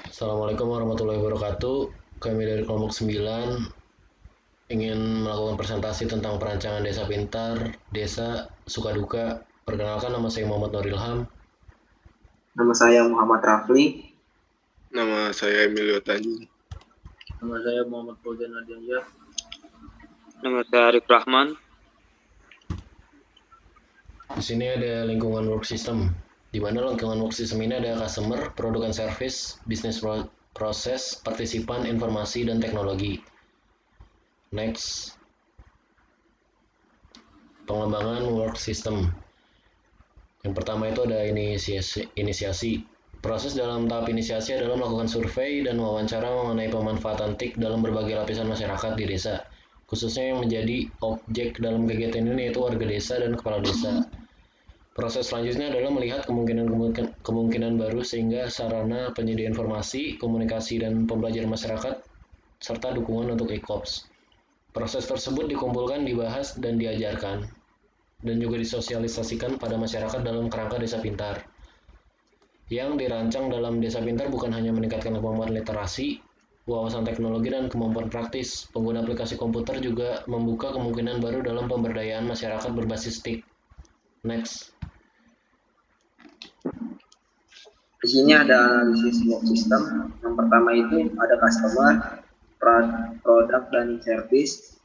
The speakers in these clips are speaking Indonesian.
Assalamualaikum warahmatullahi wabarakatuh. Kami dari kelompok 9 ingin melakukan presentasi tentang perancangan desa pintar, desa, suka duka. Perkenalkan, nama saya Muhammad Nur Ilham. Nama saya Muhammad Rafli. Nama saya Emilio Tanjung. Nama saya Muhammad Fauzan Adiansyah. Nama saya Arif Rahman. Di sini ada lingkungan work system, di mana lingkungan work system ini ada customer, produk and service, bisnis proses, partisipan, informasi, dan teknologi. Next. Pengembangan work system. Yang pertama itu ada inisiasi. Proses dalam tahap inisiasi adalah melakukan survei dan wawancara mengenai pemanfaatan TIK dalam berbagai lapisan masyarakat di desa, khususnya yang menjadi objek dalam kegiatan ini yaitu warga desa dan kepala desa. Proses selanjutnya adalah melihat kemungkinan baru sehingga sarana penyedia informasi, komunikasi, dan pembelajaran masyarakat, serta dukungan untuk e-kops. Proses tersebut dikumpulkan, dibahas, dan diajarkan, dan juga disosialisasikan pada masyarakat dalam kerangka desa pintar. Yang dirancang dalam desa pintar bukan hanya meningkatkan kemampuan literasi, wawasan teknologi, dan kemampuan praktis. Pengguna aplikasi komputer juga membuka kemungkinan baru dalam pemberdayaan masyarakat berbasis TIK. Next. Di sini ada analisis work system. Yang pertama itu ada customer, produk dan service,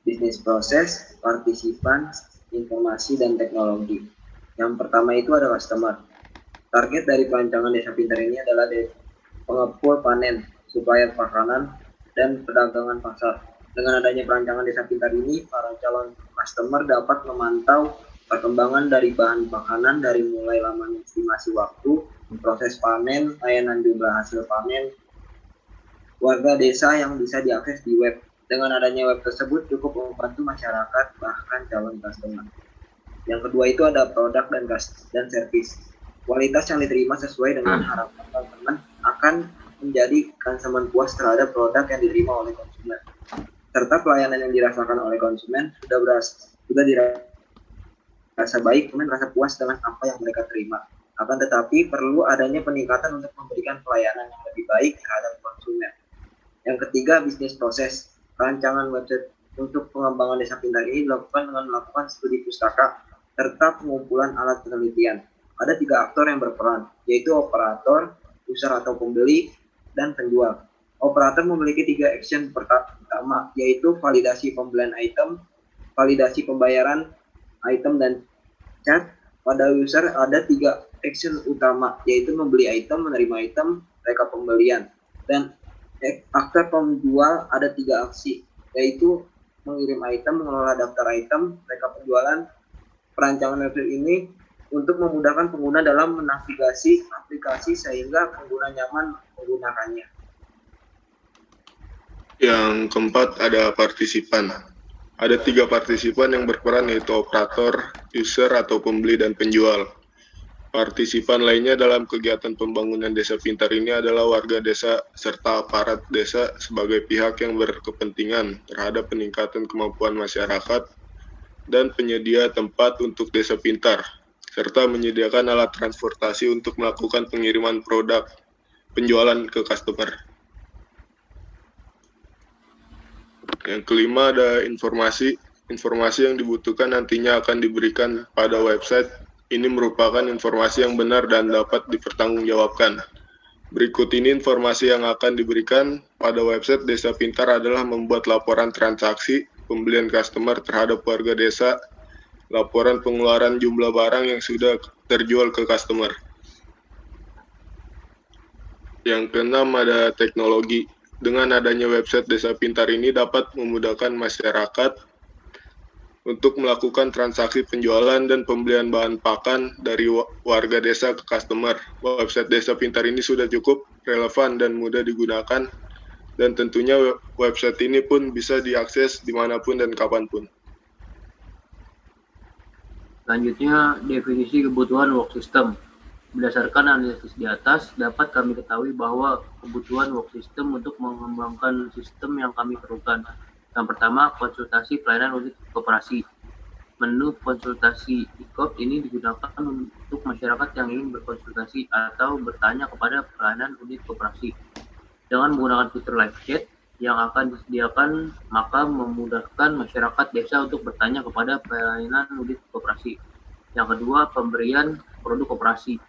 bisnis proses, partisipan, informasi, dan teknologi. Yang pertama itu ada customer. Target dari perancangan desa pintar ini adalah pengepul panen, supaya makanan, dan perdagangan pasar. Dengan adanya perancangan desa pintar ini, para calon customer dapat memantau perkembangan dari bahan makanan dari mulai lamanya estimasi waktu, proses panen, layanan jumlah hasil panen, warga desa yang bisa diakses di web. Dengan adanya web tersebut cukup membantu masyarakat bahkan calon customer. Yang kedua itu ada produk dan service. Kualitas yang diterima sesuai dengan harapan teman-teman akan menjadi konsumen puas terhadap produk yang diterima oleh konsumen. Serta pelayanan yang dirasakan oleh konsumen sudah dirasa baik, kemudian merasa puas dengan apa yang mereka terima. Akan tetapi perlu adanya peningkatan untuk memberikan pelayanan yang lebih baik terhadap konsumen. Yang ketiga, bisnis proses. Rancangan website untuk pengembangan desa pintar ini dilakukan dengan melakukan studi pustaka serta pengumpulan alat penelitian. Ada 3 aktor yang berperan, yaitu operator, user atau pembeli, dan penjual. Operator memiliki 3 action pertama, yaitu validasi pembelian item, validasi pembayaran item, dan chat. Pada user ada 3 action utama, yaitu membeli item, menerima item, rekap pembelian. Dan aktor penjual ada 3 aksi, yaitu mengirim item, mengelola daftar item, rekap penjualan. Perancangan website ini untuk memudahkan pengguna dalam menavigasi aplikasi sehingga pengguna nyaman menggunakannya. Yang keempat ada partisipan. Ada 3 partisipan yang berperan yaitu operator, user atau pembeli, dan penjual. Partisipan lainnya dalam kegiatan pembangunan desa pintar ini adalah warga desa serta aparat desa sebagai pihak yang berkepentingan terhadap peningkatan kemampuan masyarakat dan penyedia tempat untuk desa pintar, serta menyediakan alat transportasi untuk melakukan pengiriman produk penjualan ke customer. Yang kelima ada informasi. Informasi yang dibutuhkan nantinya akan diberikan pada website. Ini merupakan informasi yang benar dan dapat dipertanggungjawabkan. Berikut ini informasi yang akan diberikan pada website Desa Pintar adalah membuat laporan transaksi pembelian customer terhadap warga desa, laporan pengeluaran jumlah barang yang sudah terjual ke customer. Yang keenam ada teknologi. Dengan adanya website Desa Pintar ini dapat memudahkan masyarakat untuk melakukan transaksi penjualan dan pembelian bahan pakan dari warga desa ke customer. Website Desa Pintar ini sudah cukup relevan dan mudah digunakan, dan tentunya website ini pun bisa diakses dimanapun dan kapanpun. Selanjutnya, definisi kebutuhan work system. Berdasarkan analisis di atas, dapat kami ketahui bahwa kebutuhan work system untuk mengembangkan sistem yang kami perlukan. Yang pertama, konsultasi pelayanan unit koperasi. Menu konsultasi IKOP ini digunakan untuk masyarakat yang ingin berkonsultasi atau bertanya kepada pelayanan unit koperasi. Dengan menggunakan fitur live chat yang akan disediakan, maka memudahkan masyarakat desa untuk bertanya kepada pelayanan unit koperasi. Yang kedua, pemberian produk koperasi.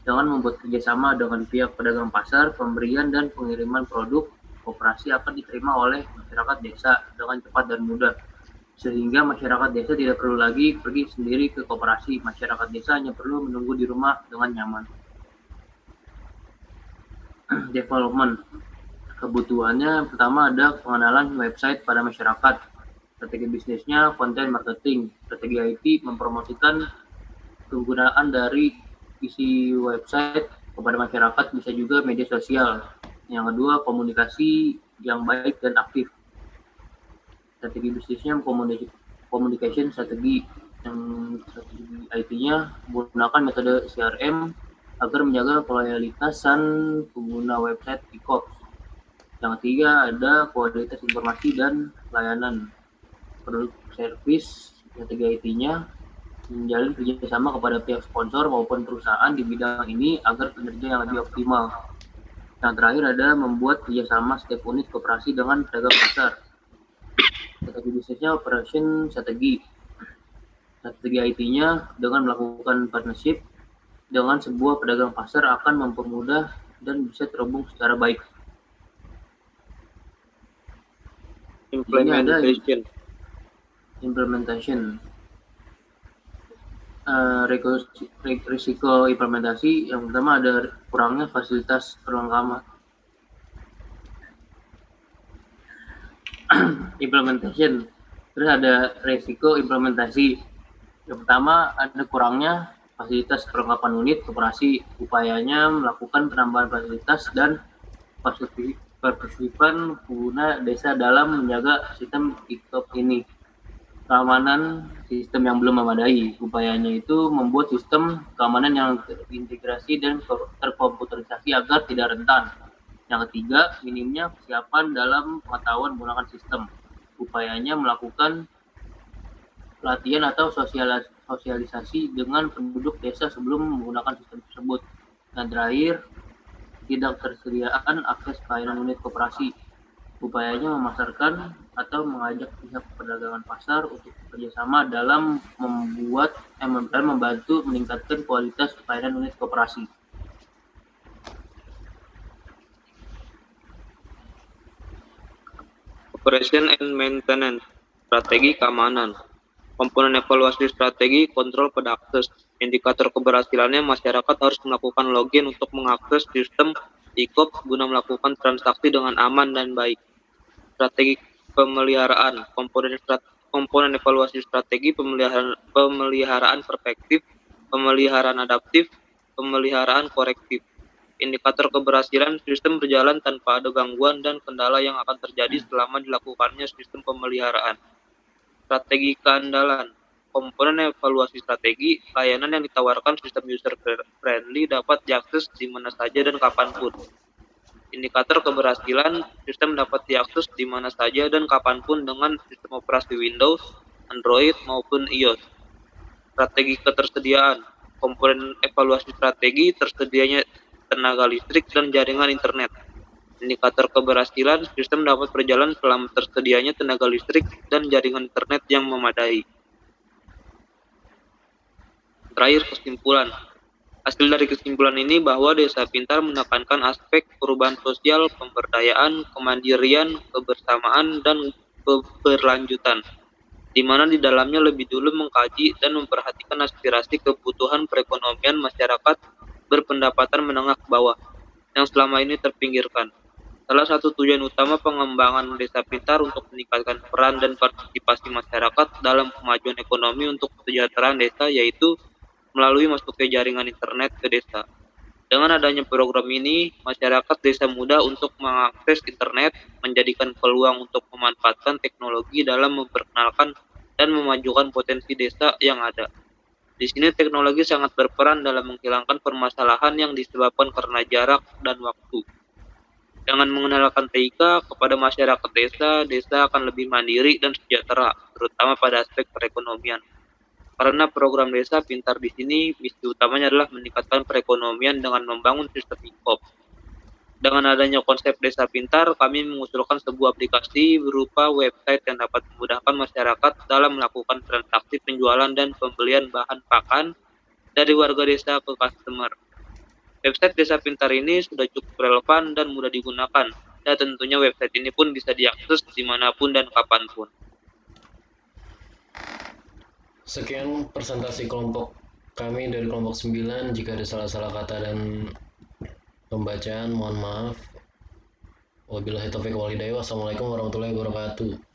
Dengan membuat kerjasama dengan pihak pedagang pasar, pemberian dan pengiriman produk koperasi akan diterima oleh masyarakat desa dengan cepat dan mudah. Sehingga masyarakat desa tidak perlu lagi pergi sendiri ke koperasi. Masyarakat desa hanya perlu menunggu di rumah dengan nyaman. Development. Kebutuhannya pertama ada pengenalan website pada masyarakat. Strategi bisnisnya konten marketing. Strategi IT mempromosikan penggunaan dari isi website kepada masyarakat, bisa juga media sosial. Yang kedua, komunikasi yang baik dan aktif. Strategi bisnisnya communication strategi. Yang strategi IT-nya menggunakan metode CRM agar menjaga loyalitasan pengguna website IKOP. Yang ketiga ada kualitas informasi dan layanan. Produk service strategi IT-nya menjalin kerjasama kepada pihak sponsor maupun perusahaan di bidang ini agar kinerja yang lebih optimal. Yang terakhir ada membuat kerjasama setiap unit koperasi dengan pedagang pasar. Strategi bisnisnya operation strategi. Strategi IT-nya dengan melakukan partnership dengan sebuah pedagang pasar akan mempermudah dan bisa terhubung secara baik. Implementation. Risiko implementasi yang pertama ada kurangnya fasilitas perlengkapan. Implementation. Terus ada risiko implementasi. Yang pertama ada kurangnya fasilitas perlengkapan unit koperasi. Upayanya melakukan penambahan fasilitas dan partisipan pengguna desa dalam menjaga sistem IKOP ini. Keamanan sistem yang belum memadai. Upayanya itu membuat sistem keamanan yang terintegrasi dan terkomputerisasi agar tidak rentan. Yang ketiga, minimnya kesiapan dalam pengetahuan menggunakan sistem. Upayanya melakukan pelatihan atau sosialisasi dengan penduduk desa sebelum menggunakan sistem tersebut. Dan terakhir, tidak tersediaan akses pelayanan unit koperasi. Upayanya memasarkan atau mengajak pihak perdagangan pasar untuk bekerjasama dalam membantu meningkatkan kualitas pelayanan unit koperasi. Operation and maintenance, strategi keamanan. Komponen evaluasi strategi kontrol pada akses. Indikator keberhasilannya masyarakat harus melakukan login untuk mengakses sistem IKOP guna melakukan transaksi dengan aman dan baik. Strategi pemeliharaan. Komponen evaluasi strategi pemeliharaan perspektif, pemeliharaan adaptif, pemeliharaan korektif. Indikator keberhasilan sistem berjalan tanpa ada gangguan dan kendala yang akan terjadi selama dilakukannya sistem pemeliharaan. Strategi keandalan. Komponen evaluasi strategi, layanan yang ditawarkan sistem user-friendly dapat diakses di mana saja dan kapanpun. Indikator keberhasilan, sistem dapat diakses di mana saja dan kapanpun dengan sistem operasi Windows, Android, maupun iOS. Strategi ketersediaan. Komponen evaluasi strategi tersedianya tenaga listrik dan jaringan internet. Indikator keberhasilan, sistem dapat berjalan selama tersedianya tenaga listrik dan jaringan internet yang memadai. Terakhir, kesimpulan. Hasil dari kesimpulan ini bahwa Desa Pintar menekankan aspek perubahan sosial, pemberdayaan, kemandirian, kebersamaan, dan keberlanjutan, di mana di dalamnya lebih dulu mengkaji dan memperhatikan aspirasi kebutuhan perekonomian masyarakat berpendapatan menengah ke bawah, yang selama ini terpinggirkan. Salah satu tujuan utama pengembangan Desa Pintar untuk meningkatkan peran dan partisipasi masyarakat dalam kemajuan ekonomi untuk kesejahteraan desa, yaitu melalui masuknya jaringan internet ke desa. Dengan adanya program ini, masyarakat desa mudah untuk mengakses internet, menjadikan peluang untuk memanfaatkan teknologi dalam memperkenalkan dan memajukan potensi desa yang ada. Di sini teknologi sangat berperan dalam menghilangkan permasalahan yang disebabkan karena jarak dan waktu. Dengan mengenalkan TIK kepada masyarakat desa, desa akan lebih mandiri dan sejahtera, terutama pada aspek perekonomian. Karena program Desa Pintar di sini misi utamanya adalah meningkatkan perekonomian dengan membangun sistem e-com. Dengan adanya konsep Desa Pintar, kami mengusulkan sebuah aplikasi berupa website yang dapat memudahkan masyarakat dalam melakukan transaksi penjualan dan pembelian bahan pakan dari warga desa ke customer. Website Desa Pintar ini sudah cukup relevan dan mudah digunakan, dan tentunya website ini pun bisa diakses dimanapun dan kapanpun. Sekian presentasi kelompok kami dari kelompok 9. Jika ada salah-salah kata dan pembacaan, mohon maaf. Wabillahi taufiq wal hidayah. Wassalamualaikum warahmatullahi wabarakatuh.